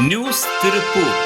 News Tiruppur.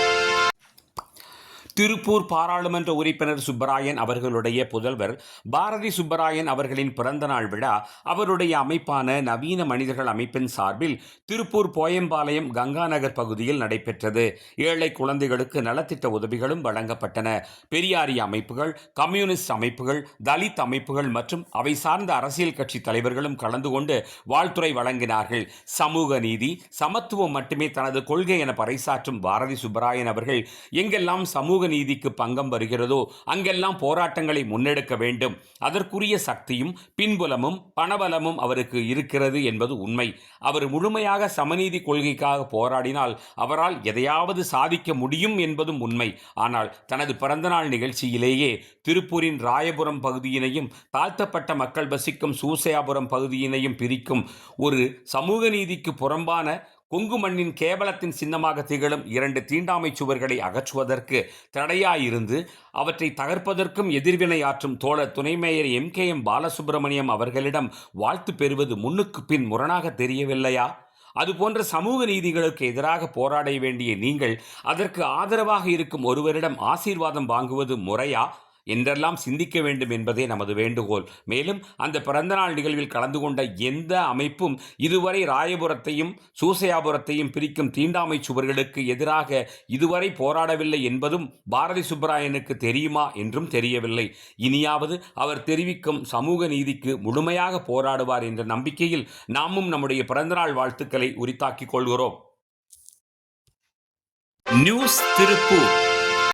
Tiruppur பாராளுமன்ற உறுப்பினர் சுப்பராயன் அவர்களுடைய புதல்வர் பாரதி சுப்பராயன் அவர்களின் பிறந்தநாள் விழா அவருடைய அமைப்பான நவீன மனிதர்கள் அமைப்பின் சார்பில் திருப்பூர் போயம்பாளையம் கங்காநகர் பகுதியில் நடைபெற்றது. ஏழை குழந்தைகளுக்கு நலத்திட்ட உதவிகளும் வழங்கப்பட்டன. பெரியாரிய அமைப்புகள், கம்யூனிஸ்ட் அமைப்புகள், தலித் அமைப்புகள் மற்றும் அவை சார்ந்த அரசியல் கட்சி தலைவர்களும் கலந்து கொண்டு வாழ்த்துரை வழங்கினார்கள். சமூக நீதி, சமத்துவம் மட்டுமே தனது கொள்கை என பறைசாற்றும் பாரதி சுப்பராயன் அவர்கள் எங்கெல்லாம் சமூக நீதிக்கு பங்கம் வருகிறதோ அங்கெல்லாம் போராட்டங்களை முன்னெடுக்க வேண்டும். அதற்குரிய சக்தியும் பின்புலமும் பணபலமும் அவருக்கு இருக்கிறது என்பது உண்மை. அவர் முழுமையாக சமநீதி கொள்கைக்காக போராடினால் அவரால் எதையாவது சாதிக்க முடியும் என்பதும் உண்மை. ஆனால் தனது பிறந்தநாள் நிகழ்ச்சியிலேயே திருப்பூரின் ராயபுரம் பகுதியினையும் தாழ்த்தப்பட்ட மக்கள் வசிக்கும் சூசையாபுரம் பகுதியினையும் பிரிக்கும் ஒரு சமூக நீதிக்கு புறம்பான கொங்கு மண்ணின் கேவலத்தின் சின்னமாக திகழும் 2 தீண்டாமை சுவர்களை அகற்றுவதற்கு தடையாயிருந்து அவற்றை தகர்ப்பதற்கும் எதிர்வினையாற்றும் தோழர் துணை மேயர் MKM பாலசுப்ரமணியம் அவர்களிடம் வாழ்த்து பெறுவது முன்னுக்கு பின் முரணாக தெரியவில்லையா? அதுபோன்ற சமூக நீதிகளுக்கு எதிராக போராட வேண்டிய நீங்கள் அதற்கு ஆதரவாக இருக்கும் ஒருவரிடம் ஆசீர்வாதம் வாங்குவது முறையா என்றெல்லாம் சிந்திக்க வேண்டும் என்பதே நமது வேண்டுகோள். மேலும் அந்த பிறந்தநாள் நிகழ்வில் கலந்து கொண்ட எந்த அமைப்பும் இதுவரை ராயபுரத்தையும் சூசையாபுரத்தையும் பிரிக்கும் தீண்டாமை சுவர்களுக்கு எதிராக இதுவரை போராடவில்லை என்பதும் பாரதி சுப்பராயனுக்கு தெரியுமா என்றும் தெரியவில்லை. இனியாவது அவர் தெரிவிக்கும் சமூக நீதிக்கு முழுமையாக போராடுவார் என்ற நம்பிக்கையில் நாமும் நம்முடைய பிறந்தநாள் வாழ்த்துக்களை உரித்தாக்கிக் கொள்கிறோம். நியூஸ் திருப்பூர்.